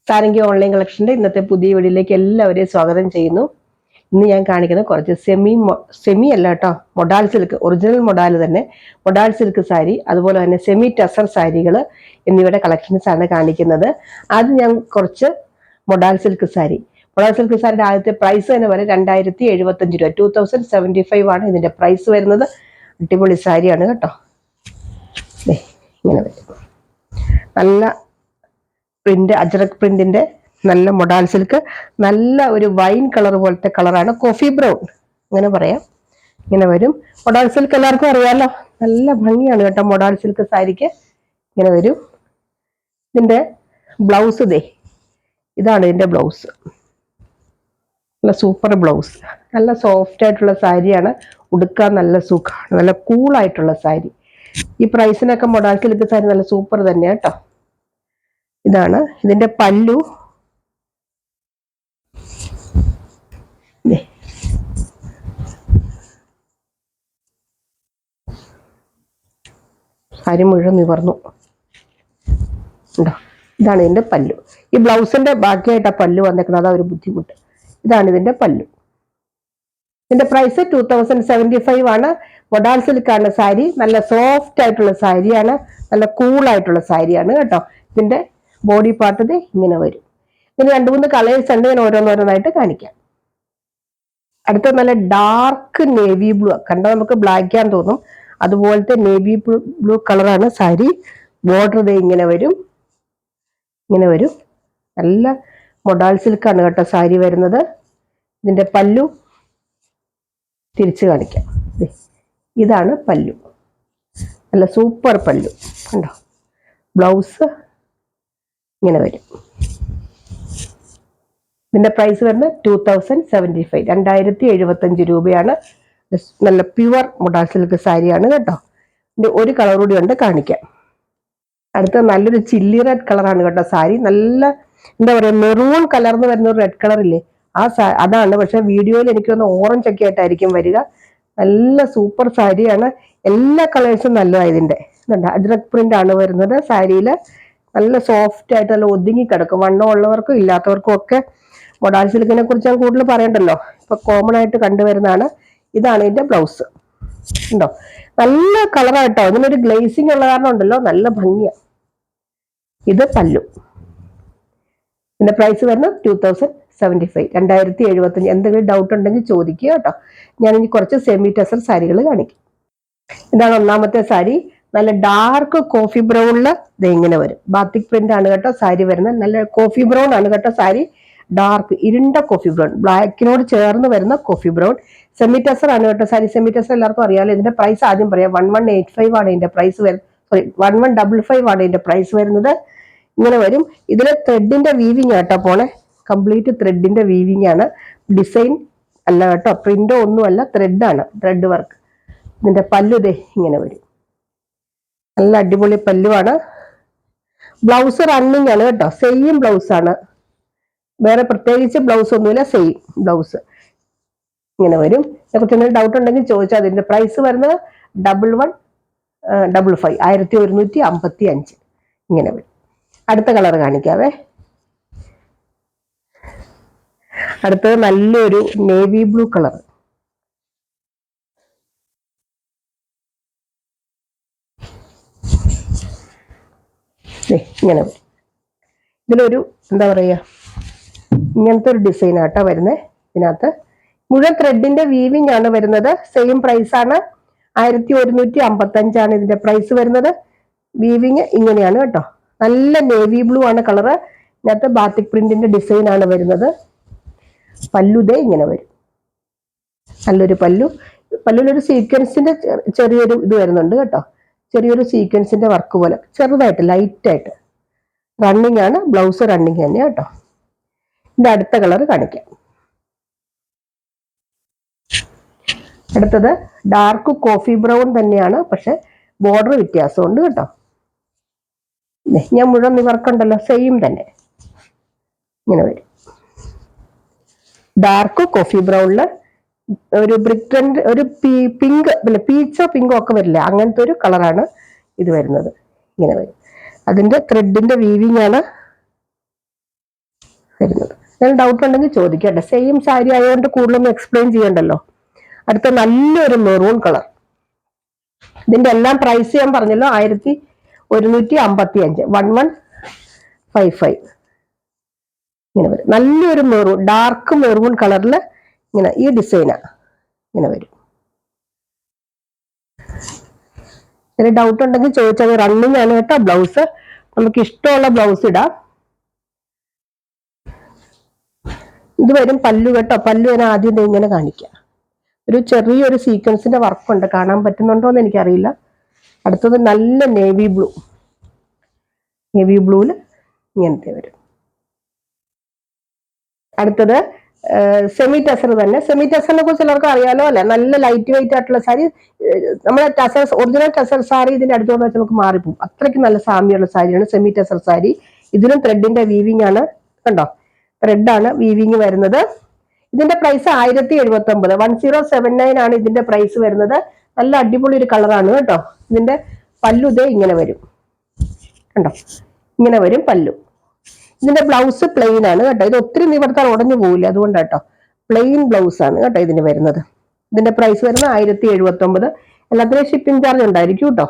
Sarangi online കളക്ഷൻ്റെ ഇന്നത്തെ പുതിയ വീഡിയോയിലേക്ക് എല്ലാവരെയും സ്വാഗതം ചെയ്യുന്നു. ഇന്ന് ഞാൻ കാണിക്കുന്നത് കുറച്ച് സെമി അല്ല കേട്ടോ, മൊഡാൾ സിൽക്ക്, ഒറിജിനൽ മൊഡാൽ തന്നെ മൊഡാൾ സിൽക്ക് സാരി, അതുപോലെ തന്നെ സെമി ടസർ സാരികൾ എന്നിവയുടെ കളക്ഷൻസ് ആണ് കാണിക്കുന്നത്. ആദ്യം ഞാൻ കുറച്ച് മൊഡാൾ സിൽക്ക് സാരിയുടെ ആദ്യത്തെ പ്രൈസ് തന്നെ വരെ 2075 രൂപ, 2075 ആണ് ഇതിന്റെ പ്രൈസ് വരുന്നത്. അടിപൊളി സാരിയാണ് കേട്ടോ. ഇങ്ങനെ വരും, നല്ല പ്രിന്റ്, അജ്രക് പ്രിന്റിന്റെ നല്ല മൊഡാൾ സിൽക്ക്, നല്ല ഒരു വൈൻ കളർ പോലത്തെ കളറാണ്, കോഫി ബ്രൗൺ അങ്ങനെ പറയാം. ഇങ്ങനെ വരും. മൊഡാൾ സിൽക്ക് എല്ലാവർക്കും അറിയാമല്ലോ, നല്ല ഭംഗിയാണ് കേട്ടോ മൊഡാൾ സിൽക്ക് സാരിക്ക്. ഇങ്ങനെ വരും. ഇതിന്റെ ബ്ലൗസ് ഇതാണ് ഇതിന്റെ ബ്ലൗസ്. നല്ല സൂപ്പർ ബ്ലൗസ്, നല്ല സോഫ്റ്റ് ആയിട്ടുള്ള സാരിയാണ്, ഉടുക്കാൻ നല്ല സുഖമാണ്, നല്ല കൂളായിട്ടുള്ള സാരി. ഈ പ്രൈസിനൊക്കെ മൊഡാൾ സിൽക്ക് സാരി നല്ല സൂപ്പർ തന്നെയാണ് കേട്ടോ. ഇതാണ് ഇതിന്റെ പല്ലു. സാരി മുഴുവൻ നിവർന്നു ഉണ്ടോ. ഇതാണ് ഇതിന്റെ പല്ലു. ഈ ബ്ലൗസിന്റെ ബാക്കിയായിട്ട് ആ പല്ലു വന്നേക്കുന്നത്, അതാ ഒരു ബുദ്ധിമുട്ട്. ഇതാണ് ഇതിന്റെ പല്ലു. ഇതിന്റെ പ്രൈസ് 2075 ആണ്. മൊഡാൾ സിൽക്കാണ് സാരി, നല്ല സോഫ്റ്റ് ആയിട്ടുള്ള സാരിയാണ്, നല്ല കൂളായിട്ടുള്ള സാരിയാണ് കേട്ടോ. ഇതിന്റെ ബോഡി പാർട്ട് ഇങ്ങനെ വരും. ഇതിന് 2-3 കളേഴ്സ് ഉണ്ട്, ഞാൻ ഓരോന്നോരോന്നായിട്ട് കാണിക്കാം. അടുത്ത നല്ല ഡാർക്ക് നേവി ബ്ലൂ, കണ്ടാൽ നമുക്ക് ബ്ലാക്ക് ആണെന്ന് തോന്നും, അതുപോലത്തെ നേവി ബ്ലൂ കളറാണ് സാരി. ബോർഡർ ഇങ്ങനെ വരും, ഇങ്ങനെ വരും. നല്ല മൊഡാൾ സിൽക്കാണ് കേട്ടോ സാരി വരുന്നത്. ഇതിന്റെ പല്ലു തിരിച്ചു കാണിക്കാം. ഇതാണ് പല്ലു, നല്ല സൂപ്പർ പല്ലു കണ്ടോ. ബ്ലൗസ് ഇങ്ങനെ വരും. ഇതിന്റെ പ്രൈസ് വരുന്നത് 2075, 2075 രൂപയാണ്. നല്ല പ്യുവർ മൊഡാൾ സിൽക്ക് സാരിയാണ് കേട്ടോ. ഇതിന്റെ ഒരു കളർ കൂടി ഉണ്ട്, കാണിക്കാം. അടുത്ത നല്ലൊരു ചില്ലി റെഡ് കളറാണ് കേട്ടോ സാരി. നല്ല എന്താ പറയുക, മെറൂൺ കലർന്ന് വരുന്ന ഒരു റെഡ് കളർ ഇല്ലേ, അതാണ്. പക്ഷെ വീഡിയോയിൽ എനിക്കൊന്ന് ഓറഞ്ച് ഒക്കെ ആയിട്ടായിരിക്കും വരിക. നല്ല സൂപ്പർ സാരിയാണ്, എല്ലാ കളേഴ്സും നല്ലതാണ്. ഇതിന്റെ അജ്രക് പ്രിന്റ് ആണ് വരുന്നത് സാരിയിൽ. നല്ല സോഫ്റ്റ് ആയിട്ട് നല്ല ഒതുങ്ങി കിടക്കും. വണ്ണം ഉള്ളവർക്കും ഇല്ലാത്തവർക്കും ഒക്കെ മൊഡാൾ സിൽക്കിനെ കുറിച്ച് ഞാൻ കൂടുതൽ പറയണ്ടല്ലോ, ഇപ്പൊ കോമൺ ആയിട്ട് കണ്ടുവരുന്നതാണ്. ഇതാണ് ഇതിന്റെ ബ്ലൗസ് ഉണ്ടോ. നല്ല കളറായിട്ടോ, ഇതിനൊരു ഗ്ലേസിങ് ഉള്ള കാരണം ഉണ്ടല്ലോ, നല്ല ഭംഗിയാണ്. ഇത് പല്ലു. ഇതിന്റെ പ്രൈസ് വരുന്നത് 2075, 2075. എന്തെങ്കിലും ഡൗട്ട് ഉണ്ടെങ്കിൽ ചോദിക്കുക കേട്ടോ. ഞാനിനി കുറച്ച് സെമി ടസർ സാരികൾ കാണിക്കും. ഇതാണ് ഒന്നാമത്തെ സാരി. നല്ല ഡാർക്ക് കോഫി ബ്രൗണില് ഇങ്ങനെ വരും. ബാത്തിക് പ്രിന്റ് ആണ് കേട്ടോ സാരി വരുന്നത്. നല്ല കോഫി ബ്രൗൺ ആണ് കേട്ടോ സാരി. ഡാർക്ക് ഇരുണ്ട കോഫി ബ്രൗൺ, ബ്ലാക്കിനോട് ചേർന്ന് വരുന്ന കോഫി ബ്രൗൺ. സെമി ടസർ ആണ് കേട്ടോ സാരി. സെമി ടസർ എല്ലാവർക്കും അറിയാമല്ലോ. ഇതിന്റെ പ്രൈസ് ആദ്യം പറയാം. 1185 ആണ് ഇതിന്റെ പ്രൈസ് വരുന്നത്. 1155 ആണ് ഇതിന്റെ പ്രൈസ് വരുന്നത്. ഇങ്ങനെ വരും. ഇതിലെ ത്രെഡിന്റെ വീവിങ് കേട്ടോ പോണെ, കംപ്ലീറ്റ് ത്രെഡിന്റെ വീവിങ് ആണ്. ഡിസൈൻ അല്ല കേട്ടോ, പ്രിന്റോ ഒന്നുമല്ല, ത്രെഡാണ്, ത്രെഡ് വർക്ക്. ഇതിന്റെ പല്ലു ഇങ്ങനെ വരും. നല്ല അടിപൊളി പല്ലുവാണ്. ബ്ലൗസ് റണ്ണിങ് ആണ് കേട്ടോ, സെയിം ബ്ലൗസ് ആണ്, വേറെ പ്രത്യേകിച്ച് ബ്ലൗസ് ഒന്നുമില്ല, സെയിം ബ്ലൗസ്. ഇങ്ങനെ വരും. ഇതിനെക്കുറിച്ച് എന്തെങ്കിലും ഡൗട്ട് ഉണ്ടെങ്കിൽ ചോദിച്ചാൽ. അതിന്റെ പ്രൈസ് വരുന്നത് 1155, 1155 ഇങ്ങനെ വരും. അടുത്ത കളർ കാണിക്കാവേ. അടുത്തത് നല്ലൊരു നേവി ബ്ലൂ കളർ. ഇങ്ങനെ വരും. ഇതിലൊരു എന്താ പറയുക, ഇങ്ങനത്തെ ഒരു ഡിസൈൻ ആട്ടോ വരുന്നത്. ഇതിനകത്ത് മുഴുവൻ ത്രെഡിന്റെ വീവിങ് ആണ് വരുന്നത്. സെയിം പ്രൈസ് ആണ്, 1155 ആണ് ഇതിന്റെ പ്രൈസ് വരുന്നത്. വീവിങ് ഇങ്ങനെയാണ് കേട്ടോ. നല്ല നേവി ബ്ലൂ ആണ് കളറ്. ഇതിനകത്ത് ബാത്തിക് പ്രിന്റിന്റെ ഡിസൈൻ ആണ് വരുന്നത്. പല്ലു ഇങ്ങനെ വരും. നല്ലൊരു പല്ലു. പല്ലുവിലൊരു സീക്വൻസിന്റെ ചെറിയൊരു ഇത് വരുന്നുണ്ട് കേട്ടോ. ചെറിയൊരു സീക്വൻസിന്റെ വർക്ക് പോലെ, ചെറുതായിട്ട് ലൈറ്റായിട്ട്. റണ്ണിങ് ആണ്, ബ്ലൗസ് റണ്ണിങ് തന്നെ കേട്ടോ. ഇതിന്റെ അടുത്ത കളർ കാണിക്കാം. അടുത്തത് ഡാർക്ക് കോഫി ബ്രൗൺ തന്നെയാണ്, പക്ഷെ ബോർഡർ വ്യത്യാസമുണ്ട് കേട്ടോ. ഞാൻ മുഴുവൻ നിവർക്കുണ്ടല്ലോ, സെയിം തന്നെ. ഇങ്ങനെ വരും. ഡാർക്ക് കോഫി ബ്രൗണില് ഒരു ബ്രിക്ക്, ഒരു പിങ്ക്, പീച്ചോ പിങ്കോ ഒക്കെ വരില്ല, അങ്ങനത്തെ ഒരു കളറാണ് ഇത് വരുന്നത്. ഇങ്ങനെ വരും. അതിന്റെ ത്രെഡിന്റെ വീവിങ് ആണ് വരുന്നത്. ഞാൻ ഡൗട്ട് ഉണ്ടെങ്കിൽ ചോദിക്കട്ടെ. സെയിം സാരി ആയതുകൊണ്ട് കൂടുതലൊന്നും എക്സ്പ്ലെയിൻ ചെയ്യണ്ടല്ലോ. അടുത്ത നല്ലൊരു മെറൂൺ കളർ. ഇതിന്റെ എല്ലാം പ്രൈസ് ഞാൻ പറഞ്ഞല്ലോ 1155, 1155 ഇങ്ങനെ വരും. നല്ലൊരു മെറൂൺ, ഡാർക്ക് മെറൂൺ കളറിൽ ഇങ്ങനെ ഈ ഡിസൈനാ ഇങ്ങനെ വരും. ഇതിന് ഡൗട്ട് ഉണ്ടെങ്കിൽ ചോദിച്ചാൽ റണ്ണിങ് ആണ് കേട്ടോ. ബ്ലൗസ് നമുക്ക് ഇഷ്ടമുള്ള ബ്ലൗസ് ഇടാം. ഇത് വരും പല്ലു കേട്ടോ. പല്ലു ഞാൻ ആദ്യം ഇങ്ങനെ കാണിക്കാം. ഒരു ചെറിയൊരു സീക്വൻസിന്റെ വർക്കുണ്ട്, കാണാൻ പറ്റുന്നുണ്ടോ എന്ന് എനിക്കറിയില്ല. അടുത്തത് നല്ല നേവി ബ്ലൂ. നേവി ബ്ലൂവിൽ ഇങ്ങനത്തെ വരും. അടുത്തത് സെമി ടസർ തന്നെ. സെമി ടസറിനെ കുറിച്ച് എല്ലാവർക്കും അറിയാലോ അല്ലെ. നല്ല ലൈറ്റ് വെയിറ്റ് ആയിട്ടുള്ള സാരി. നമ്മളെ ടസർ, ഒറിജിനൽ ടസർ സാരി ഇതിന്റെ അടുത്തോട്ട് വെച്ച് നമുക്ക് മാറിപ്പോകും. അത്രയ്ക്ക് നല്ല സാമ്യമുള്ള സാരിയാണ് സെമി ടസർ സാരി. ഇതിലും ത്രെഡിന്റെ വീവിംഗ് ആണ്, കണ്ടോ, ത്രെഡാണ് വീവിംഗ് വരുന്നത്. ഇതിന്റെ പ്രൈസ് 1079, 1079 ആണ് ഇതിന്റെ പ്രൈസ് വരുന്നത്. നല്ല അടിപൊളി ഒരു കളറാണ് കേട്ടോ. ഇതിന്റെ പല്ലു ഇതേ ഇങ്ങനെ വരും, കണ്ടോ, ഇങ്ങനെ വരും പല്ലു. ഇതിന്റെ ബ്ലൗസ് പ്ലെയിൻ ആണ് കേട്ടോ. ഇത് ഒത്തിരി നിവർത്താൻ ഉടഞ്ഞു പോകില്ല, അതുകൊണ്ടാണ് കേട്ടോ. പ്ലെയിൻ ബ്ലൗസ് ആണ് കേട്ടോ ഇതിന് വരുന്നത്. ഇതിന്റെ പ്രൈസ് വരുന്നത് 1079. എല്ലാത്തിനും ഷിപ്പിംഗ് ചാർജ് ഉണ്ടായിരിക്കും കേട്ടോ.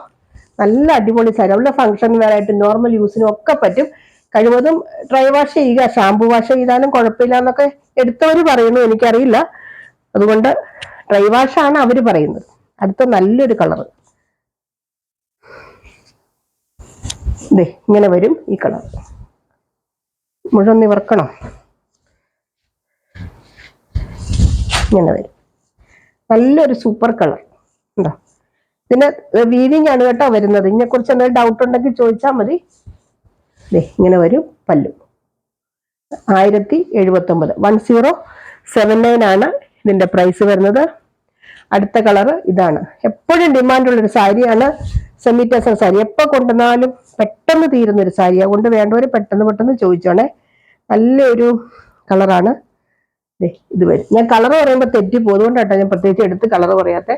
നല്ല അടിപൊളി സാരി. അവിടെ ഫംഗ്ഷൻ വെയർ ആയിട്ട് നോർമൽ യൂസിനും ഒക്കെ പറ്റും. കഴിവതും ഡ്രൈ വാഷ് ചെയ്യുക, ഷാമ്പു വാഷ് ചെയ്താലും കുഴപ്പമില്ല എന്നൊക്കെ എടുത്തവർ പറയുന്നു, എനിക്കറിയില്ല. അതുകൊണ്ട് ഡ്രൈ വാഷാണ് അവര് പറയുന്നത്. അടുത്ത നല്ലൊരു കളർ ഇതേ ഇങ്ങനെ വരും. ഈ കളർ മുഴുവൻ നിവർക്കണം, ഇങ്ങനെ വരും. നല്ലൊരു സൂപ്പർ കളർ ഉണ്ടോ. ഇതിന് വീവിംഗ് ആണ് കേട്ടോ വരുന്നത്. ഇതിനെക്കുറിച്ച് എന്തെങ്കിലും ഡൗട്ട് ഉണ്ടെങ്കിൽ ചോദിച്ചാൽ മതി. ഇങ്ങനെ വരും പല്ലു. 1079, 1079 ആണ് ഇതിന്റെ പ്രൈസ് വരുന്നത്. അടുത്ത കളർ ഇതാണ്. എപ്പോഴും ഡിമാൻഡുള്ളൊരു സാരിയാണ് സെമി ടസർ സാരി. എപ്പോൾ കൊണ്ടുവന്നാലും പെട്ടെന്ന് തീരുന്നൊരു സാരി. അതുകൊണ്ട് വേണ്ടവർ പെട്ടെന്ന് ചോദിച്ചോണേ. നല്ലൊരു കളറാണ്. ഇത് വരും. ഞാൻ കളർ പറയുമ്പോൾ തെറ്റിപ്പോ, അതുകൊണ്ടാട്ടോ ഞാൻ പ്രത്യേകിച്ച് എടുത്ത് കളർ പറയാത്തെ.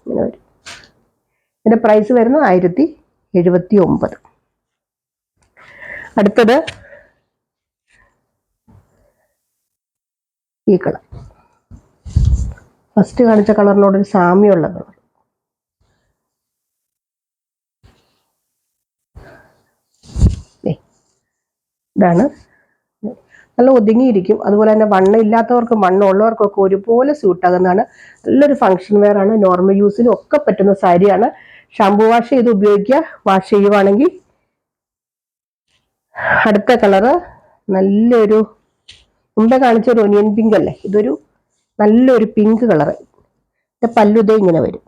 ഇങ്ങനെ വരും. ഇതിന്റെ പ്രൈസ് വരുന്നത് 1079. അടുത്തത് ഈ കളർ. ഫസ്റ്റ് കാണിച്ച കളറിനോടൊരു സാമ്യമുള്ള കളർ. ഇതാണ്. നല്ല ഒതുങ്ങിയിരിക്കും. അതുപോലെ തന്നെ വണ്ണം ഇല്ലാത്തവർക്കും വണ്ണം ഉള്ളവർക്കൊക്കെ ഒരുപോലെ സ്യൂട്ടാകുന്നതാണ്. നല്ലൊരു ഫംഗ്ഷൻ വെയർ ആണ്. നോർമൽ യൂസിനും ഒക്കെ പറ്റുന്ന സാരിയാണ്. ഷാമ്പു വാഷ് ചെയ്ത് ഉപയോഗിക്കുക, വാഷ് ചെയ്യുവാണെങ്കിൽ. അടുത്ത കളറ് നല്ലൊരു, മുമ്പേ കാണിച്ച ഒരു ഒനിയൻ പിങ്ക് അല്ലേ, ഇതൊരു നല്ലൊരു പിങ്ക് കളറ്. പല്ലുതേ ഇങ്ങനെ വരും.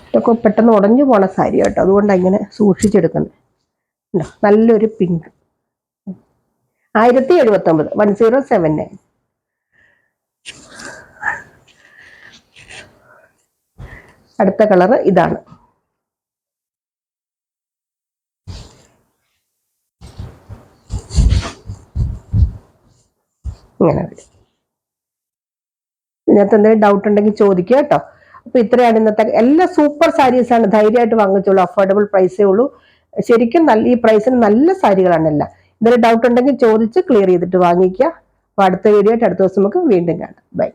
ഇതൊക്കെ പെട്ടെന്ന് ഉടഞ്ഞു പോണ സാരി കേട്ടോ, അതുകൊണ്ടാണ് ഇങ്ങനെ സൂക്ഷിച്ചെടുക്കുന്നത്. നല്ലൊരു പിങ്ക്. 1079, 1079. അടുത്ത കളറ് ഇതാണ്. ഇങ്ങനെ വരും. ഇതിനകത്ത് എന്തെങ്കിലും ഡൗട്ട് ഉണ്ടെങ്കിൽ ചോദിക്കുക കേട്ടോ. അപ്പൊ ഇത്രയാണ് ഇന്നത്തെ എല്ലാ സൂപ്പർ സാരീസ് ആണ്. ധൈര്യമായിട്ട് വാങ്ങിച്ചോളൂ. അഫോർഡബിൾ പ്രൈസേ ഉള്ളൂ. ശരിക്കും നല്ല, ഈ പ്രൈസിന് നല്ല സാരികളാണ് എല്ലാം. എന്തെങ്കിലും ഡൗട്ട് ഉണ്ടെങ്കിൽ ചോദിച്ച് ക്ലിയർ ചെയ്തിട്ട് വാങ്ങിക്കുക. അപ്പൊ അടുത്ത വീഡിയോ ആയിട്ട് അടുത്ത ദിവസം നമുക്ക് വീണ്ടും കാണാം. ബൈ.